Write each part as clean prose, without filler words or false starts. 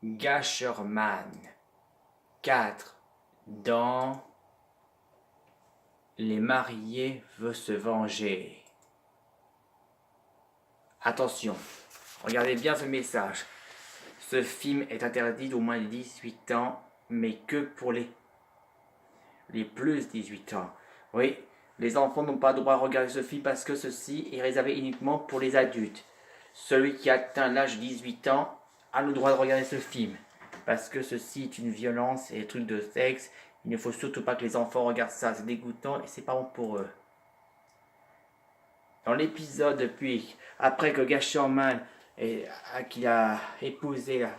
Gasherman 4 dans Les mariés veulent se venger. Attention, regardez bien ce message. Ce film est interdit d'au moins 18 ans, mais que pour les plus 18 ans. Oui, les enfants n'ont pas le droit de regarder ce film parce que ceci est réservé uniquement pour les adultes. Celui qui atteint l'âge de 18 ans a le droit de regarder ce film. Parce que ceci est une violence et des trucs de sexe. Il ne faut surtout pas que les enfants regardent ça. C'est dégoûtant et c'est pas bon pour eux. Dans l'épisode après que Gasherman qu'il a épousé la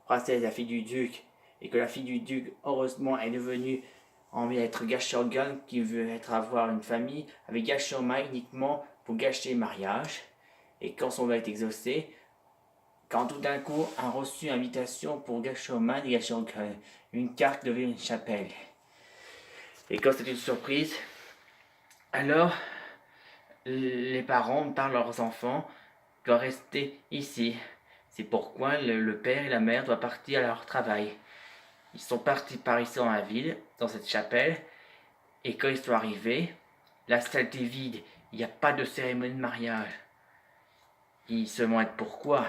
princesse, la fille du duc, et que la fille du duc, heureusement, est devenue envie d'être Gashergun, qui veut avoir une famille avec Gasherman uniquement pour gâcher le mariage. Et quand son vœu est exaucé, quand tout d'un coup a reçu une invitation pour Gasherman et Gashergun, une carte devait une chapelle. Et quand c'est une surprise, alors les parents parlent à leurs enfants de rester ici. C'est pourquoi le père et la mère doivent partir à leur travail. Ils sont partis par ici dans la ville, dans cette chapelle, et quand ils sont arrivés, la salle était vide, il n'y a pas de cérémonie de mariage. Ils se demandent pourquoi,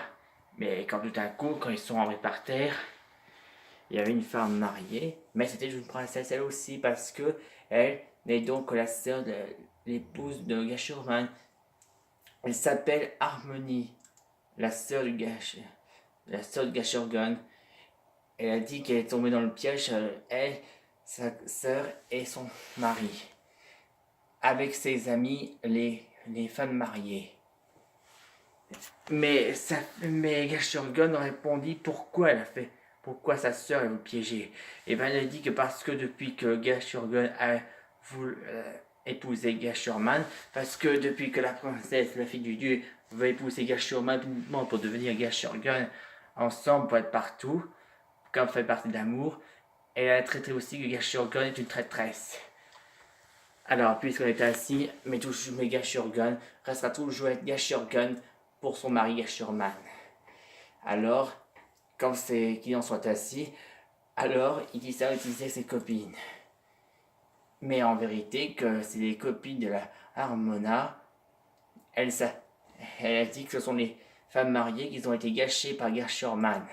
mais quand tout d'un coup, quand ils sont rentrés par terre, il y avait une femme mariée, mais c'était une princesse elle aussi, parce que elle n'est donc la sœur de l'épouse de Gasherman. Elle s'appelle Harmony, la sœur de Gashergun. Elle a dit qu'elle est tombée dans le piège, elle, sa sœur et son mari, avec ses amis, les femmes mariées. Mais Gashergun répondit pourquoi sa sœur est piégée. Et bien elle a dit que parce que depuis que Gashergun a voulu épouser Gasherman, parce que depuis que la princesse, la fille du dieu, veut épouser Gasherman uniquement pour devenir Gashergun, ensemble pour être partout, comme fait partie de l'amour, elle a traité aussi que Gashergun est une traîtresse. Alors, puisqu'on est ainsi, mais Gashergun restera toujours être Gashergun pour son mari Gasherman. Alors, quand c'est qu'il en soit assis, alors il dit ça utiliser ses copines. Mais en vérité, que c'est les copines de la Harmona, elle a dit que ce sont les femmes mariées qui ont été gâchées par Gasherman.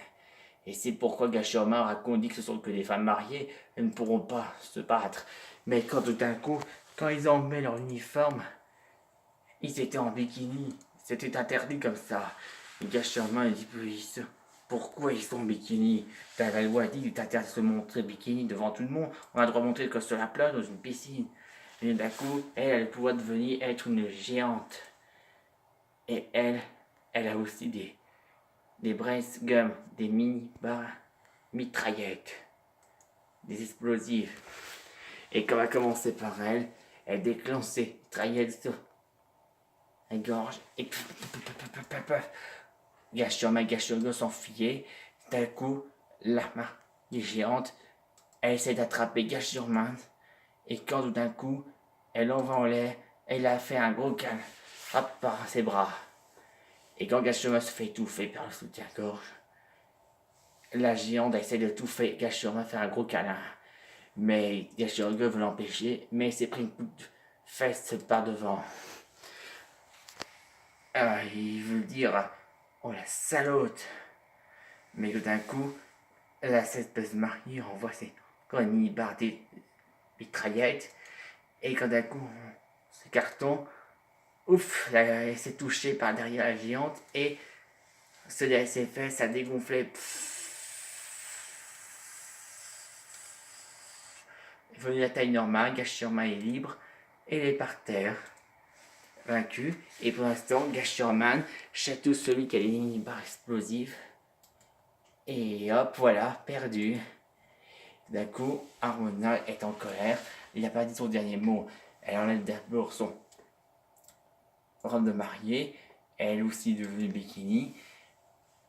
Et c'est pourquoi Gasherman raconte que ce sont que des femmes mariées, elles ne pourront pas se battre. Mais quand tout d'un coup, quand ils ont mis leur uniforme, ils étaient en bikini. C'était interdit comme ça. Et Gasherman dit pourquoi ils sont en bikini? La loi dit qu'il est interdit de se montrer bikini devant tout le monde. On a le droit de montrer que sur la plage dans une piscine. Et d'un coup, elle a le pouvoir de devenir être une géante. Et elle a aussi des brace gum, des mini mitraillettes, des explosifs. Et quand on va commencer par elle déclenche ses mitraillettes sur la gorge et Gashergun s'enfuyait. D'un coup, la main des géantes, elle essaie d'attraper Gasherman et quand tout d'un coup, elle envoie en l'air, elle a fait un gros câlin, frappe par ses bras. Et quand Gasherman se fait étouffer par le soutien-gorge, la géante essaie de touffer Gasherman, faire un gros câlin. Mais Gashergun veut l'empêcher, mais il s'est pris une coup de fesse par devant. Il veut dire, oh la salote. Mais tout d'un coup, cette espèce de mariée envoie encore une mini-barre des mitraillettes. Et quand d'un coup, ce carton, ouf, elle s'est touchée par derrière la géante et ce s'est fait, ça dégonflait. Il est venu la taille normale, Gasherman est libre et il est par terre, vaincu. Et pour l'instant, Gasherman chatouille celui qui a les mini-barres explosives. Et hop, voilà, perdu. D'un coup, Harmona est en colère. Il n'a pas dit son dernier mot. Elle enlève d'abord son robe de mariée. Elle aussi devenue bikini.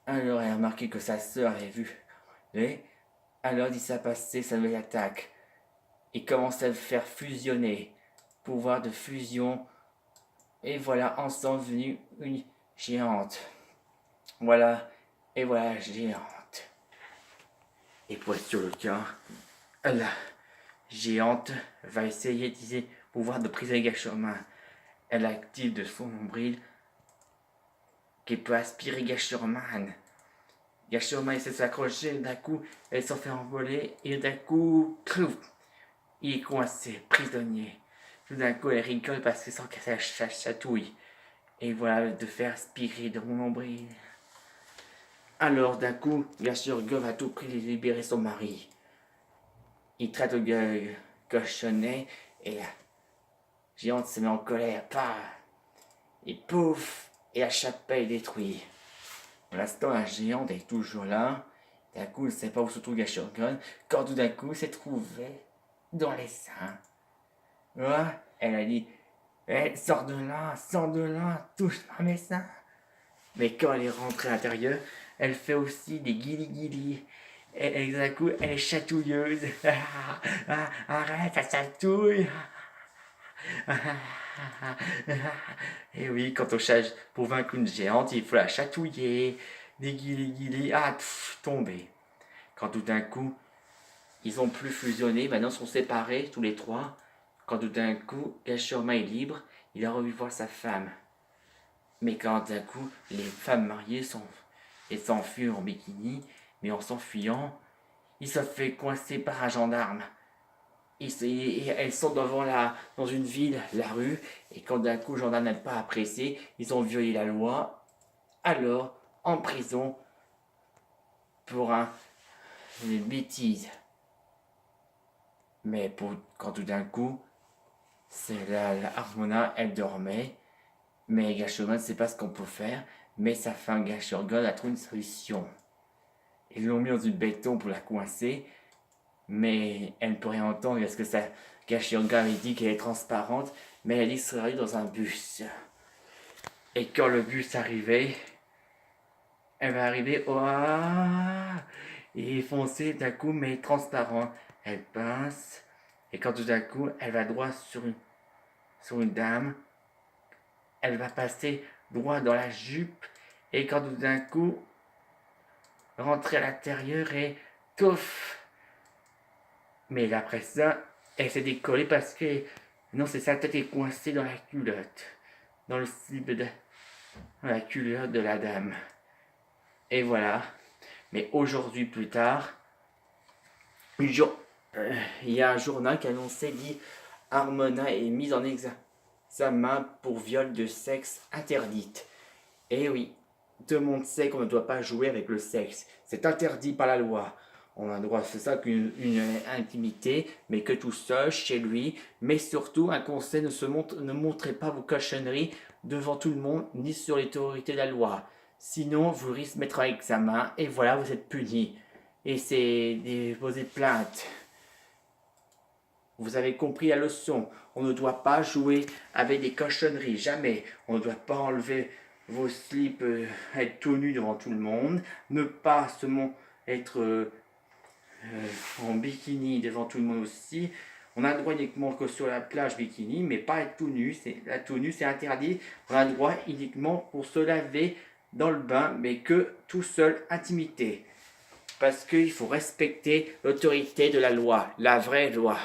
Alors elle a remarqué que sa sœur avait vu. Alors dit ça passé, sa nouvelle attaque. Et commence à le faire fusionner. Pouvoir de fusion. Et voilà, ensemble devenue une géante. Voilà, et voilà, géante. Et pour être sur le cas, la géante va essayer d'utiliser le pouvoir de prisonnier Gashorman. Elle active de son nombril qui peut aspirer Gashorman. Gashorman essaie de s'accrocher, d'un coup, elle s'en fait envoler, et d'un coup, clouf, il est coincé, prisonnier. Tout d'un coup, elle rigole parce qu'elle sent qu'elle chatouille. Et voilà, de faire aspirer de mon nombril. Alors, d'un coup, Gashorgun va à tout prix libérer son mari. Il traite le cochonnet et la géante se met en colère. Pah! Et pouf! Et la chapelle est détruite. Pour l'instant, la géante est toujours là. D'un coup, elle ne sait pas où se trouve Gashorgun. Quand tout d'un coup, s'est trouvé dans les seins. Voilà. Elle a dit, sors de là, touche pas mes seins. Mais quand elle est rentrée à l'intérieur, elle fait aussi des guili-guili. Et d'un coup, elle est chatouilleuse. Arrête, ça chatouille. Et oui, quand on cherche pour vaincre une géante, il faut la chatouiller. Des guili-guili. Tomber. Quand tout d'un coup, ils ont plus fusionné, maintenant ils sont séparés tous les trois. Quand tout d'un coup, Gashorman est libre, il a envie de voir sa femme. Mais quand d'un coup, les femmes mariées s'enfuient en bikini, mais en s'enfuyant, ils se fait coincer par un gendarme. Elles sont dans une ville, la rue, et quand d'un coup, le gendarme n'a pas apprécié, ils ont violé la loi, alors, en prison, pour une bêtise. Mais quand tout d'un coup, c'est la Harmona, elle dormait, mais Gashorman ne sait pas ce qu'on peut faire, mais sa femme Gashorgun a trouvé une solution. Ils l'ont mis dans une béton pour la coincer, mais elle ne peut rien entendre parce que ça, Gashorgun avait dit qu'elle est transparente, mais elle a dit qu'elle serait dans un bus. Et quand le bus arrivait, elle va arriver, et foncé d'un coup, mais transparent. Elle pince, et quand tout d'un coup, elle va droit sur une dame, elle va passer droit dans la jupe, et quand tout d'un coup, rentrer à l'intérieur et touf. Mais après ça, elle s'est décollée parce que non, c'est sa tête est coincée dans la culotte, dans le slip dans la culotte de la dame. Et voilà. Mais aujourd'hui, plus tard, il y a un journal qui annonçait dit Harmona est mise en examen pour viol de sexe interdite. Et oui, tout le monde sait qu'on ne doit pas jouer avec le sexe. C'est interdit par la loi. On a le droit, c'est ça qu'une intimité, mais que tout seul, chez lui. Mais surtout, un conseil, ne montrez pas vos cochonneries devant tout le monde, ni sur l'autorité de la loi. Sinon, vous risquez de mettre à examen, et voilà, vous êtes puni. Et c'est déposer plainte. Vous avez compris la leçon. On ne doit pas jouer avec des cochonneries, jamais. On ne doit pas enlever vos slips, être tout nu devant tout le monde, ne pas être en bikini devant tout le monde aussi. On a le droit uniquement que sur la plage bikini, mais pas être tout nu. Tout nu, c'est interdit. On a le droit uniquement pour se laver dans le bain, mais que tout seul, intimité. Parce qu'il faut respecter l'autorité de la loi, la vraie loi.